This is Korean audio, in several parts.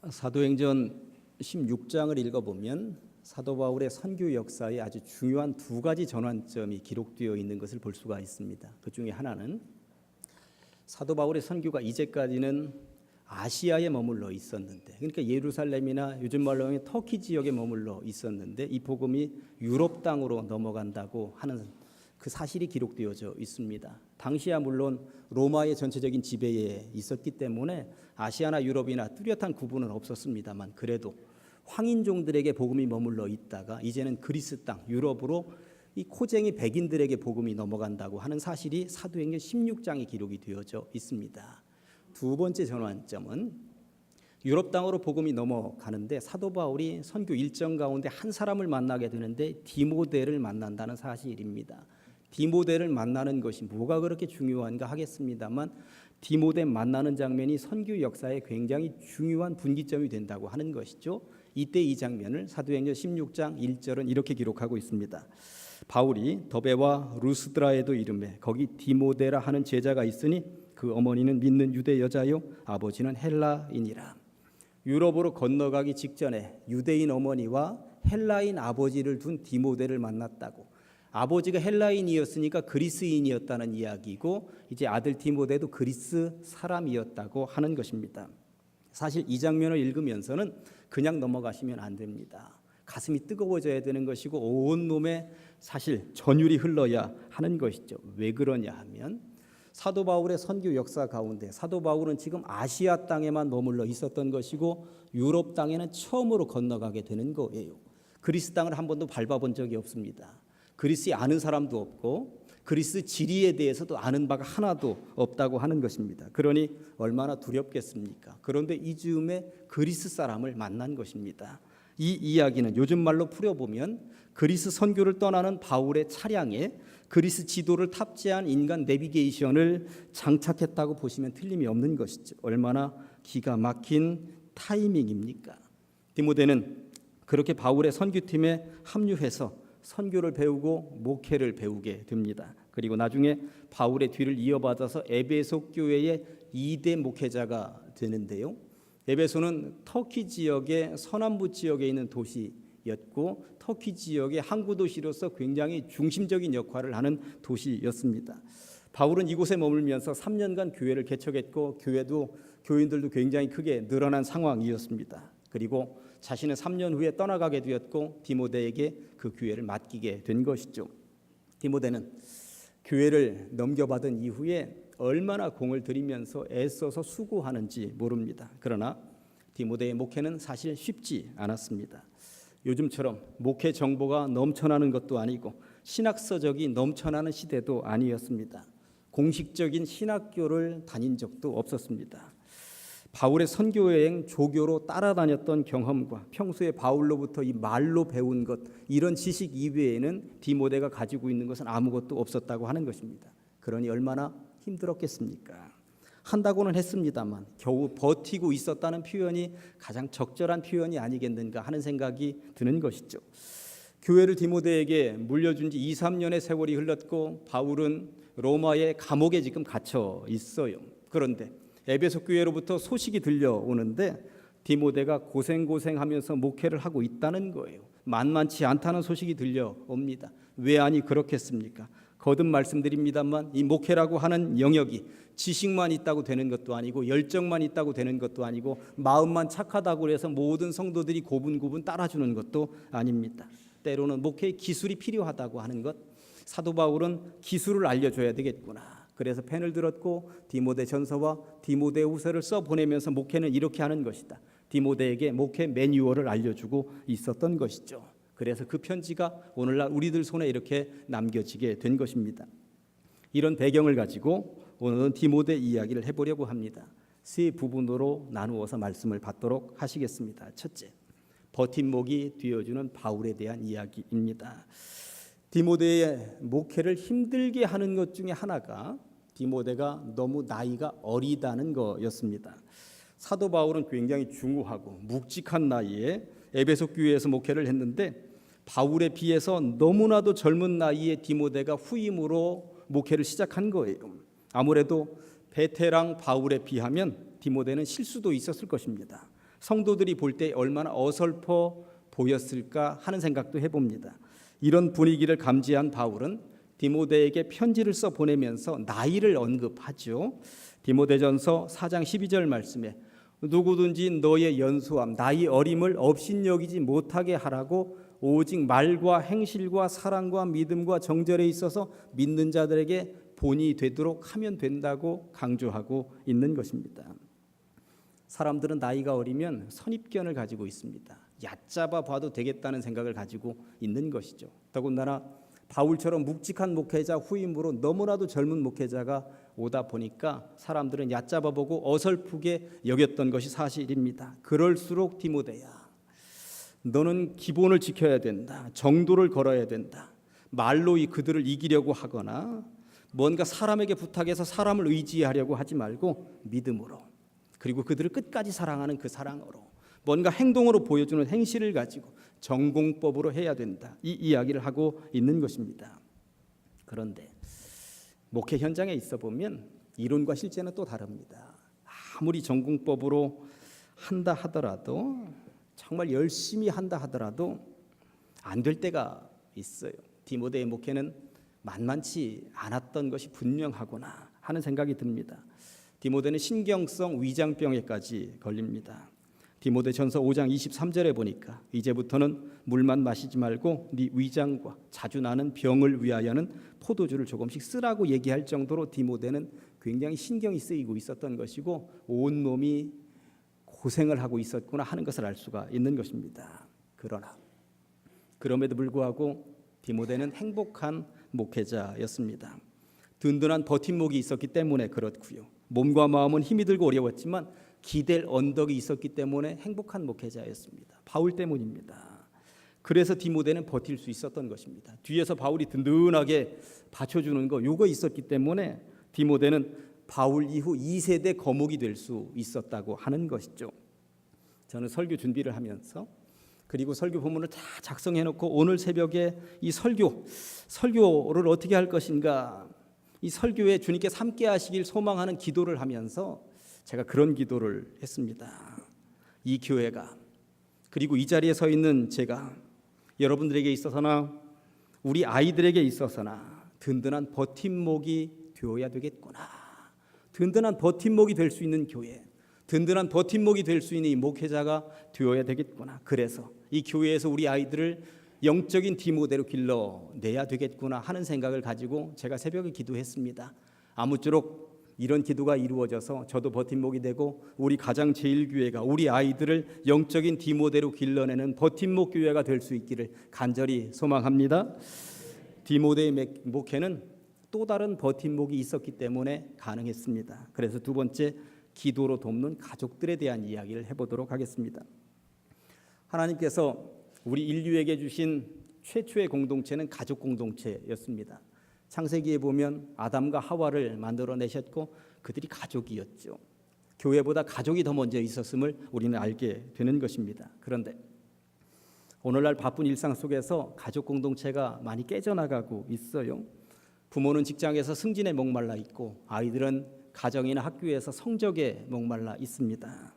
사도행전 16장을 읽어보면 사도 바울의 선교 역사에 아주 중요한 두 가지 전환점이 기록되어 있는 것을 볼 수가 있습니다. 그 중에 하나는 사도 바울의 선교가 이제까지는 아시아에 머물러 있었는데, 그러니까 예루살렘이나 요즘 말로 하면 터키 지역에 머물러 있었는데 이 복음이 유럽 땅으로 넘어간다고 하는 그 사실이 기록되어져 있습니다. 당시야 물론 로마의 전체적인 지배에 있었기 때문에 아시아나 유럽이나 뚜렷한 구분은 없었습니다만, 그래도 황인종들에게 복음이 머물러 있다가 이제는 그리스 땅 유럽으로 이 코쟁이 백인들에게 복음이 넘어간다고 하는 사실이 사도행전 16장에 기록이 되어져 있습니다. 두 번째 전환점은 유럽 땅으로 복음이 넘어가는데 사도 바울이 선교 일정 가운데 한 사람을 만나게 되는데 디모데를 만난다는 사실입니다. 디모데를 만나는 것이 뭐가 그렇게 중요한가 하겠습니다만, 디모데 만나는 장면이 선교 역사에 굉장히 중요한 분기점이 된다고 하는 것이죠. 이때 이 장면을 사도행전 16장 1절은 이렇게 기록하고 있습니다. 바울이 더베와 루스드라에도 이르매 거기 디모데라 하는 제자가 있으니 그 어머니는 믿는 유대 여자요 아버지는 헬라인이라. 유럽으로 건너가기 직전에 유대인 어머니와 헬라인 아버지를 둔 디모데를 만났다고. 아버지가 헬라인이었으니까 그리스인이었다는 이야기고, 이제 아들 디모데도 그리스 사람이었다고 하는 것입니다. 사실 이 장면을 읽으면서는 그냥 넘어가시면 안 됩니다. 가슴이 뜨거워져야 되는 것이고 온 몸에 사실 전율이 흘러야 하는 것이죠. 왜 그러냐 하면 사도 바울의 선교 역사 가운데 사도 바울은 지금 아시아 땅에만 머물러 있었던 것이고 유럽 땅에는 처음으로 건너가게 되는 거예요. 그리스 땅을 한 번도 밟아본 적이 없습니다. 그리스에 아는 사람도 없고 그리스 지리에 대해서도 아는 바가 하나도 없다고 하는 것입니다. 그러니 얼마나 두렵겠습니까? 그런데 이 즈음에 그리스 사람을 만난 것입니다. 이 이야기는 요즘 말로 풀어보면 그리스 선교를 떠나는 바울의 차량에 그리스 지도를 탑재한 인간 내비게이션을 장착했다고 보시면 틀림이 없는 것이죠. 얼마나 기가 막힌 타이밍입니까? 디모데는 그렇게 바울의 선교팀에 합류해서 선교를 배우고 목회를 배우게 됩니다. 그리고 나중에 바울의 뒤를 이어받아서 에베소 교회의 2대 목회자가 되는데요. 에베소는 터키 지역의 서남부 지역에 있는 도시였고 터키 지역의 항구 도시로서 굉장히 중심적인 역할을 하는 도시였습니다. 바울은 이곳에 머물면서 3년간 교회를 개척했고 교인들도 굉장히 크게 늘어난 상황이었습니다. 그리고 자신은 3년 후에 떠나가게 되었고 디모데에게 그 교회를 맡기게 된 것이죠. 디모데는 교회를 넘겨받은 이후에 얼마나 공을 들이면서 애써서 수고하는지 모릅니다. 그러나 디모데의 목회는 사실 쉽지 않았습니다. 요즘처럼 목회 정보가 넘쳐나는 것도 아니고 신학서적이 넘쳐나는 시대도 아니었습니다. 공식적인 신학교를 다닌 적도 없었습니다. 바울의 선교여행 조교로 따라다녔던 경험과 평소에 바울로부터 이 말로 배운 것, 이런 지식 이외에는 디모데가 가지고 있는 것은 아무것도 없었다고 하는 것입니다. 그러니 얼마나 힘들었겠습니까? 한다고는 했습니다만 겨우 버티고 있었다는 표현이 가장 적절한 표현이 아니겠는가 하는 생각이 드는 것이죠. 교회를 디모데에게 물려준 지 2, 3년의 세월이 흘렀고 바울은 로마의 감옥에 지금 갇혀 있어요. 그런데 에베소 교회로부터 소식이 들려오는데 디모데가 고생하면서 목회를 하고 있다는 거예요. 만만치 않다는 소식이 들려옵니다. 왜 아니 그렇겠습니까? 거듭 말씀드립니다만 이 목회라고 하는 영역이 지식만 있다고 되는 것도 아니고 열정만 있다고 되는 것도 아니고 마음만 착하다고 해서 모든 성도들이 고분고분 따라주는 것도 아닙니다. 때로는 목회의 기술이 필요하다고 하는 것, 사도 바울은 기술을 알려줘야 되겠구나. 그래서 펜을 들었고 디모데전서와 디모데후서를 써보내면서 목회는 이렇게 하는 것이다. 디모데에게 목회 매뉴얼을 알려주고 있었던 것이죠. 그래서 그 편지가 오늘날 우리들 손에 이렇게 남겨지게 된 것입니다. 이런 배경을 가지고 오늘은 디모데 이야기를 해보려고 합니다. 세 부분으로 나누어서 말씀을 받도록 하시겠습니다. 첫째, 버팀목이 되어주는 바울에 대한 이야기입니다. 디모데의 목회를 힘들게 하는 것 중에 하나가 디모데가 너무 나이가 어리다는 거였습니다. 사도 바울은 굉장히 중후하고 묵직한 나이에 에베소 교회에서 목회를 했는데 바울에 비해서 너무나도 젊은 나이에 디모데가 후임으로 목회를 시작한 거예요. 아무래도 베테랑 바울에 비하면 디모데는 실수도 있었을 것입니다. 성도들이 볼 때 얼마나 어설퍼 보였을까 하는 생각도 해봅니다. 이런 분위기를 감지한 바울은 디모데에게 편지를 써 보내면서 나이를 언급하죠. 디모데전서 4장 12절 말씀에 누구든지 너의 연소함 나이 어림을 업신여기지 못하게 하라고 오직 말과 행실과 사랑과 믿음과 정절에 있어서 믿는 자들에게 본이 되도록 하면 된다고 강조하고 있는 것입니다. 사람들은 나이가 어리면 선입견을 가지고 있습니다. 얕잡아 봐도 되겠다는 생각을 가지고 있는 것이죠. 더군다나 바울처럼 묵직한 목회자 후임으로 너무나도 젊은 목회자가 오다 보니까 사람들은 얕잡아 보고 어설프게 여겼던 것이 사실입니다. 그럴수록 디모데야, 너는 기본을 지켜야 된다. 정도를 걸어야 된다. 말로 그들을 이기려고 하거나 뭔가 사람에게 부탁해서 사람을 의지하려고 하지 말고 믿음으로, 그리고 그들을 끝까지 사랑하는 그 사랑으로, 뭔가 행동으로 보여주는 행실을 가지고 전공법으로 해야 된다. 이 이야기를 하고 있는 것입니다. 그런데 목회 현장에 있어 보면 이론과 실제는 또 다릅니다. 아무리 전공법으로 한다 하더라도, 정말 열심히 한다 하더라도 안 될 때가 있어요. 디모데의 목회는 만만치 않았던 것이 분명하구나 하는 생각이 듭니다. 디모데는 신경성 위장병에까지 걸립니다. 디모데전서 5장 23절에 보니까 이제부터는 물만 마시지 말고 네 위장과 자주 나는 병을 위하여는 포도주를 조금씩 쓰라고 얘기할 정도로 디모데는 굉장히 신경이 쓰이고 있었던 것이고 온몸이 고생을 하고 있었구나 하는 것을 알 수가 있는 것입니다. 그러나 그럼에도 불구하고 디모데는 행복한 목회자였습니다. 든든한 버팀목이 있었기 때문에 그렇고요. 몸과 마음은 힘이 들고 어려웠지만 기댈 언덕이 있었기 때문에 행복한 목회자였습니다. 바울 때문입니다. 그래서 디모데는 버틸 수 있었던 것입니다. 뒤에서 바울이 든든하게 받쳐주는 거, 요거 있었기 때문에 디모데는 바울 이후 2세대 거목이 될 수 있었다고 하는 것이죠. 저는 설교 준비를 하면서, 그리고 설교 본문을 다 작성해놓고 오늘 새벽에 이 설교를 어떻게 할 것인가, 이 설교에 주님께서 함께 하시길 소망하는 기도를 하면서 제가 그런 기도를 했습니다. 이 교회가, 그리고 이 자리에 서 있는 제가 여러분들에게 있어서나 우리 아이들에게 있어서나 든든한 버팀목이 되어야 되겠구나. 든든한 버팀목이 될 수 있는 교회, 든든한 버팀목이 될 수 있는 이 목회자가 되어야 되겠구나. 그래서 이 교회에서 우리 아이들을 영적인 디모데로 길러내야 되겠구나 하는 생각을 가지고 제가 새벽에 기도했습니다. 아무쪼록 이런 기도가 이루어져서 저도 버팀목이 되고 우리 가장제일교회가 우리 아이들을 영적인 디모데로 길러내는 버팀목 교회가 될 수 있기를 간절히 소망합니다. 디모데의 목회는 또 다른 버팀목이 있었기 때문에 가능했습니다. 그래서 두 번째, 기도로 돕는 가족들에 대한 이야기를 해보도록 하겠습니다. 하나님께서 우리 인류에게 주신 최초의 공동체는 가족 공동체였습니다. 창세기에 보면 아담과 하와를 만들어내셨고 그들이 가족이었죠. 교회보다 가족이 더 먼저 있었음을 우리는 알게 되는 것입니다. 그런데 오늘날 바쁜 일상 속에서 가족 공동체가 많이 깨져나가고 있어요. 부모는 직장에서 승진에 목말라 있고 아이들은 가정이나 학교에서 성적에 목말라 있습니다.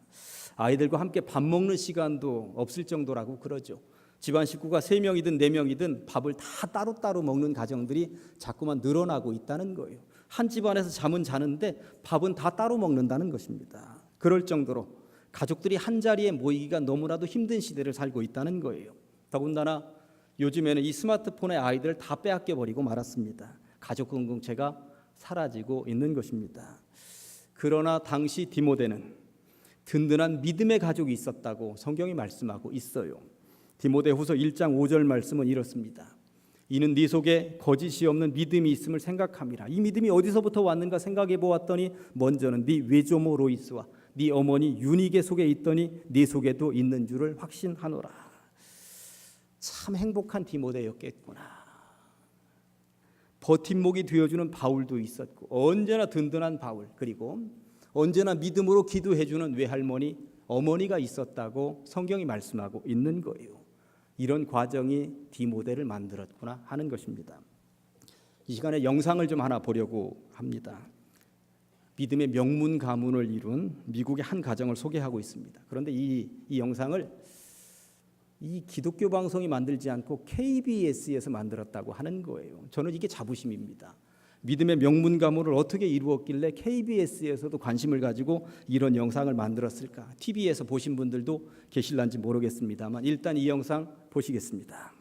아이들과 함께 밥 먹는 시간도 없을 정도라고 그러죠. 집안 식구가 3명이든 4명이든 밥을 다 따로따로 먹는 가정들이 자꾸만 늘어나고 있다는 거예요. 한 집안에서 잠은 자는데 밥은 다 따로 먹는다는 것입니다. 그럴 정도로 가족들이 한 자리에 모이기가 너무나도 힘든 시대를 살고 있다는 거예요. 더군다나 요즘에는 이 스마트폰의 아이들을 다 빼앗겨 버리고 말았습니다. 가족 공동체가 사라지고 있는 것입니다. 그러나 당시 디모데는 든든한 믿음의 가족이 있었다고 성경이 말씀하고 있어요. 디모데후서 1장 5절 말씀은 이렇습니다. 이는 네 속에 거짓이 없는 믿음이 있음을 생각함이라. 이 믿음이 어디서부터 왔는가 생각해 보았더니 먼저는 네 외조모 로이스와 네 어머니 유니게 속에 있더니 네 속에도 있는 줄을 확신하노라. 참 행복한 디모데였겠구나. 버팀목이 되어주는 바울도 있었고 언제나 든든한 바울, 그리고 언제나 믿음으로 기도해주는 외할머니, 어머니가 있었다고 성경이 말씀하고 있는 거예요. 이런 과정이 디모데를 만들었구나 하는 것입니다. 이 시간에 영상을 좀 하나 보려고 합니다. 믿음의 명문 가문을 이룬 미국의 한 가정을 소개하고 있습니다. 그런데 이 영상을 이 기독교 방송이 만들지 않고 KBS에서 만들었다고 하는 거예요. 저는 이게 자부심입니다. 믿음의 명문 가문을 어떻게 이루었길래 KBS에서도 관심을 가지고 이런 영상을 만들었을까? TV에서 보신 분들도 계실런지 모르겠습니다만 일단 이 영상 보시겠습니다.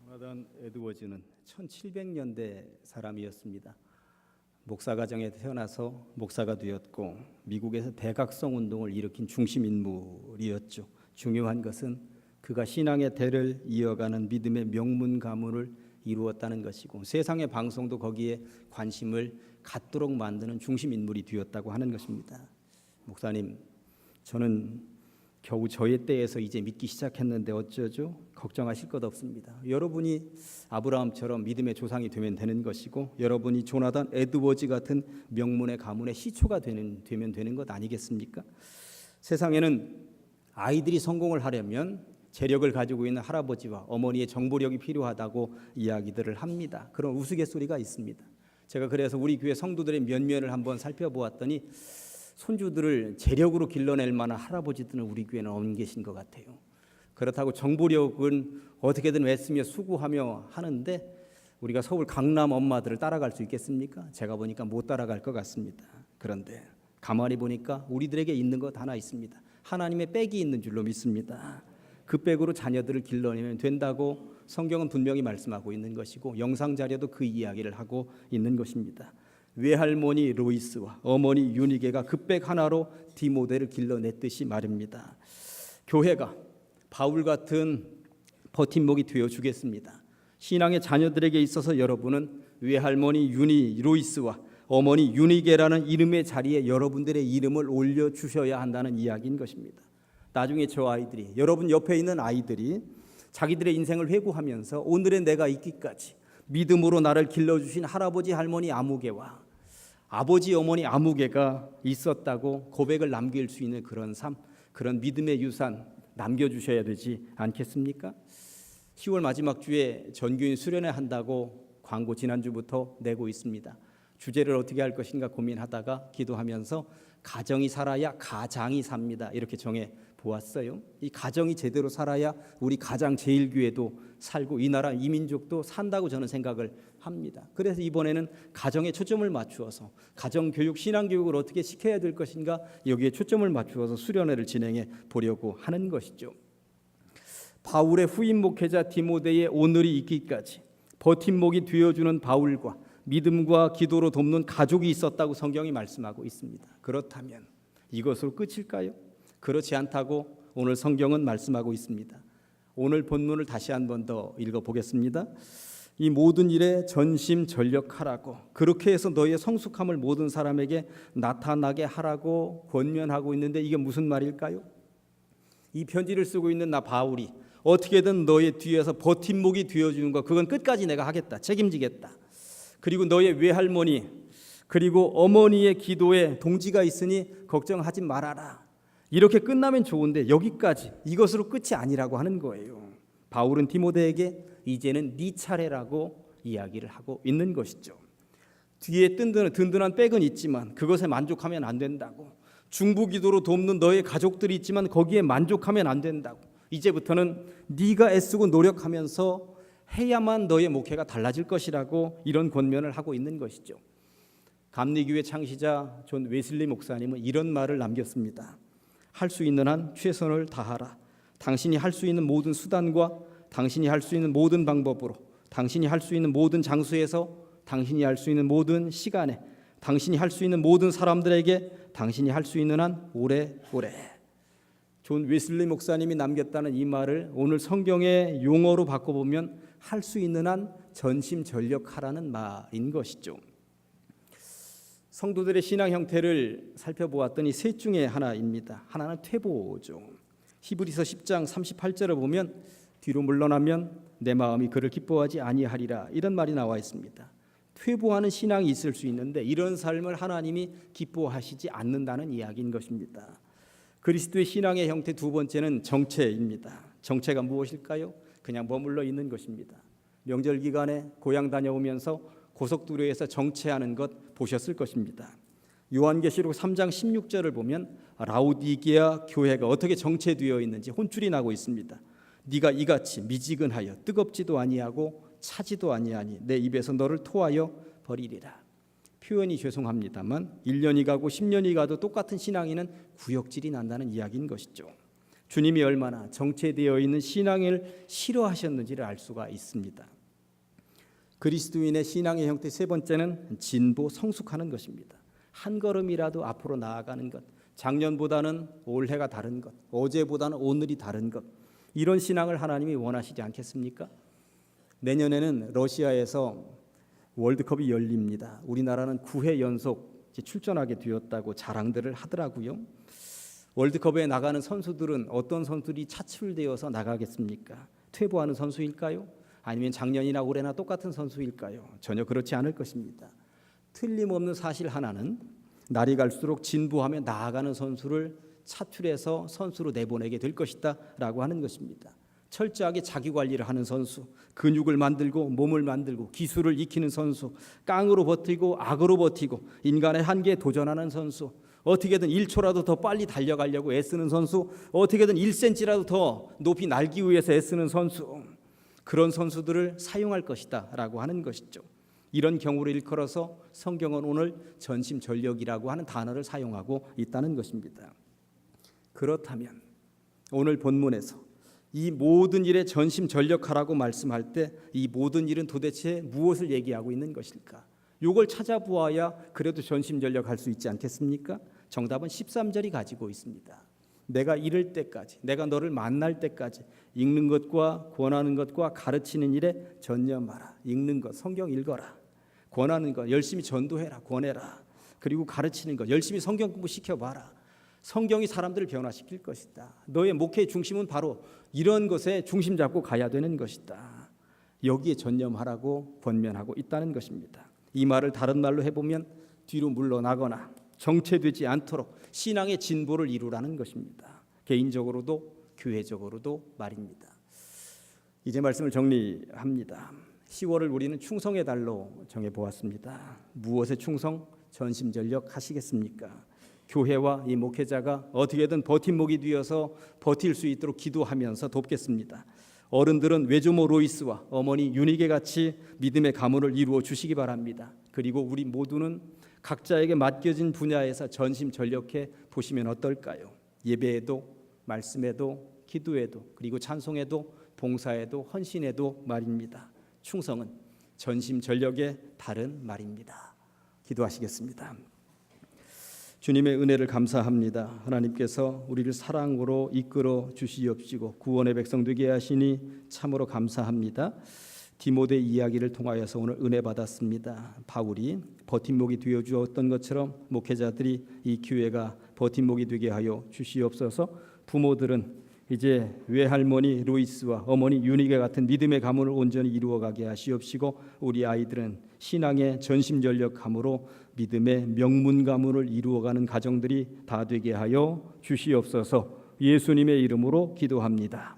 조나단 에드워즈는 1700년대 사람이었습니다. 목사 가정에 태어나서 목사가 되었고 미국에서 대각성 운동을 일으킨 중심 인물이었죠. 중요한 것은 그가 신앙의 대를 이어가는 믿음의 명문 가문을 이루었다는 것이고 세상의 방송도 거기에 관심을 갖도록 만드는 중심 인물이 되었다고 하는 것입니다. 목사님, 저는 겨우 저의 때에서 이제 믿기 시작했는데 어쩌죠? 걱정하실 것 없습니다. 여러분이 아브라함처럼 믿음의 조상이 되면 되는 것이고 여러분이 조나단 에드워즈 같은 명문의 가문의 시초가 되면 되는 것 아니겠습니까? 세상에는 아이들이 성공을 하려면 재력을 가지고 있는 할아버지와 어머니의 정보력이 필요하다고 이야기들을 합니다. 그런 우스갯소리가 있습니다. 제가 그래서 우리 교회 성도들의 면면을 한번 살펴보았더니 손주들을 재력으로 길러낼 만한 할아버지들은 우리 교회는 없는 계신 것 같아요. 그렇다고 정보력은 어떻게든 애쓰며 수고하며 하는데 우리가 서울 강남 엄마들을 따라갈 수 있겠습니까? 제가 보니까 못 따라갈 것 같습니다. 그런데 가만히 보니까 우리들에게 있는 것 하나 있습니다. 하나님의 백이 있는 줄로 믿습니다. 그 백으로 자녀들을 길러내면 된다고 성경은 분명히 말씀하고 있는 것이고 영상 자료도 그 이야기를 하고 있는 것입니다. 외할머니 로이스와 어머니 유니게가 그 백 하나로 디모데를 길러냈듯이 말입니다. 교회가 바울 같은 버팀목이 되어주겠습니다. 신앙의 자녀들에게 있어서 여러분은 외할머니 유니 로이스와 어머니 유니게라는 이름의 자리에 여러분들의 이름을 올려주셔야 한다는 이야기인 것입니다. 나중에 저 아이들이 여러분 옆에 있는 아이들이 자기들의 인생을 회고하면서 오늘의 내가 있기까지 믿음으로 나를 길러주신 할아버지 할머니 아무개와 아버지 어머니 아무개가 있었다고 고백을 남길 수 있는 그런 삶, 그런 믿음의 유산 남겨주셔야 되지 않겠습니까? 10월 마지막 주에 전교인 수련회 한다고 광고 지난주부터 내고 있습니다. 주제를 어떻게 할 것인가 고민하다가 기도하면서 가정이 살아야 가장이 삽니다. 이렇게 정해 보았어요. 이 가정이 제대로 살아야 우리 가장 제일교회도 살고 이 나라 이 민족도 산다고 저는 생각을 합니다. 그래서 이번에는 가정에 초점을 맞추어서 가정교육, 신앙교육을 어떻게 시켜야 될 것인가 여기에 초점을 맞추어서 수련회를 진행해 보려고 하는 것이죠. 바울의 후임 목회자 디모데의 오늘이 있기까지 버팀목이 되어주는 바울과 믿음과 기도로 돕는 가족이 있었다고 성경이 말씀하고 있습니다. 그렇다면 이것으로 끝일까요? 그렇지 않다고 오늘 성경은 말씀하고 있습니다. 오늘 본문을 다시 한 번 더 읽어보겠습니다. 이 모든 일에 전심전력하라고 그렇게 해서 너희의 성숙함을 모든 사람에게 나타나게 하라고 권면하고 있는데 이게 무슨 말일까요? 이 편지를 쓰고 있는 나 바울이 어떻게든 너의 뒤에서 버팀목이 되어주는 거 그건 끝까지 내가 하겠다. 책임지겠다. 그리고 너의 외할머니 그리고 어머니의 기도에 동지가 있으니 걱정하지 말아라. 이렇게 끝나면 좋은데 여기까지 이것으로 끝이 아니라고 하는 거예요. 바울은 디모데에게 이제는 네 차례라고 이야기를 하고 있는 것이죠. 뒤에 든든한 백은 있지만 그것에 만족하면 안 된다고. 중보기도로 돕는 너의 가족들이 있지만 거기에 만족하면 안 된다고. 이제부터는 네가 애쓰고 노력하면서 해야만 너의 목회가 달라질 것이라고 이런 권면을 하고 있는 것이죠. 감리교회 창시자 존 웨슬리 목사님은 이런 말을 남겼습니다. 할 수 있는 한 최선을 다하라. 당신이 할 수 있는 모든 수단과 당신이 할 수 있는 모든 방법으로 당신이 할 수 있는 모든 장소에서 당신이 할 수 있는 모든 시간에 당신이 할 수 있는 모든 사람들에게 당신이 할 수 있는 한 오래오래. 존 웨슬리 목사님이 남겼다는 이 말을 오늘 성경의 용어로 바꿔보면 할 수 있는 한 전심전력하라는 말인 것이죠. 성도들의 신앙 형태를 살펴보았더니 셋 중에 하나입니다. 하나는 퇴보죠. 히브리서 10장 38절을 보면 뒤로 물러나면 내 마음이 그를 기뻐하지 아니하리라 이런 말이 나와 있습니다. 퇴보하는 신앙이 있을 수 있는데 이런 삶을 하나님이 기뻐하시지 않는다는 이야기인 것입니다. 그리스도의 신앙의 형태 두 번째는 정체입니다. 정체가 무엇일까요? 그냥 머물러 있는 것입니다. 명절 기간에 고향 다녀오면서 고속도로에서 정체하는 것 보셨을 것입니다. 요한계시록 3장 16절을 보면 라우디게아 교회가 어떻게 정체되어 있는지 혼쭐이 나고 있습니다. 네가 이같이 미지근하여 뜨겁지도 아니하고 차지도 아니하니 내 입에서 너를 토하여 버리리라. 표현이 죄송합니다만 1년이 가고 10년이 가도 똑같은 신앙인은 구역질이 난다는 이야기인 것이죠. 주님이 얼마나 정체되어 있는 신앙을 싫어하셨는지를 알 수가 있습니다. 그리스도인의 신앙의 형태 세 번째는 진보 성숙하는 것입니다. 한 걸음이라도 앞으로 나아가는 것, 작년보다는 올해가 다른 것, 어제보다는 오늘이 다른 것, 이런 신앙을 하나님이 원하시지 않겠습니까? 내년에는 러시아에서 월드컵이 열립니다. 우리나라는 9회 연속 출전하게 되었다고 자랑들을 하더라고요. 월드컵에 나가는 선수들은 어떤 선수들이 차출되어서 나가겠습니까? 퇴보하는 선수일까요? 아니면 작년이나 올해나 똑같은 선수일까요? 전혀 그렇지 않을 것입니다. 틀림없는 사실 하나는 날이 갈수록 진보하며 나아가는 선수를 차출해서 선수로 내보내게 될 것이다 라고 하는 것입니다. 철저하게 자기 관리를 하는 선수, 근육을 만들고 몸을 만들고 기술을 익히는 선수, 깡으로 버티고 악으로 버티고 인간의 한계에 도전하는 선수, 어떻게든 1초라도 더 빨리 달려가려고 애쓰는 선수, 어떻게든 1cm라도 더 높이 날기 위해서 애쓰는 선수, 그런 선수들을 사용할 것이다 라고 하는 것이죠. 이런 경우를 일컬어서 성경은 오늘 전심전력이라고 하는 단어를 사용하고 있다는 것입니다. 그렇다면 오늘 본문에서 이 모든 일에 전심전력하라고 말씀할 때 이 모든 일은 도대체 무엇을 얘기하고 있는 것일까? 이걸 찾아보아야 그래도 전심전력할 수 있지 않겠습니까? 정답은 13절이 가지고 있습니다. 내가 이를 때까지, 내가 너를 만날 때까지 읽는 것과 권하는 것과 가르치는 일에 전념하라. 읽는 것, 성경 읽어라. 권하는 것, 열심히 전도해라, 권해라. 그리고 가르치는 것, 열심히 성경 공부 시켜봐라. 성경이 사람들을 변화시킬 것이다. 너의 목회의 중심은 바로 이런 것에 중심 잡고 가야 되는 것이다. 여기에 전념하라고 권면하고 있다는 것입니다. 이 말을 다른 말로 해보면 뒤로 물러나거나 정체되지 않도록 신앙의 진보를 이루라는 것입니다. 개인적으로도 교회적으로도 말입니다. 이제 말씀을 정리합니다. 10월을 우리는 충성의 달로 정해보았습니다. 무엇에 충성? 전심전력 하시겠습니까? 교회와 이 목회자가 어떻게든 버팀목이 되어서 버틸 수 있도록 기도하면서 돕겠습니다. 어른들은 외조모 로이스와 어머니 유니게 같이 믿음의 가문을 이루어 주시기 바랍니다. 그리고 우리 모두는 각자에게 맡겨진 분야에서 전심전력해 보시면 어떨까요? 예배에도, 말씀에도, 기도에도, 그리고 찬송에도, 봉사에도, 헌신에도 말입니다. 충성은 전심전력의 다른 말입니다. 기도하시겠습니다. 주님의 은혜를 감사합니다. 하나님께서 우리를 사랑으로 이끌어 주시옵시고 구원의 백성 되게 하시니 참으로 감사합니다. 디모데 이야기를 통하여서 오늘 은혜 받았습니다. 바울이 버팀목이 되어 주었던 것처럼 목회자들이 이 교회가 버팀목이 되게 하여 주시옵소서. 부모들은 이제 외할머니 루이스와 어머니 유니게 같은 믿음의 가문을 온전히 이루어가게 하시옵시고 우리 아이들은 신앙의 전심전력함으로 믿음의 명문 가문을 이루어가는 가정들이 다 되게 하여 주시옵소서. 예수님의 이름으로 기도합니다.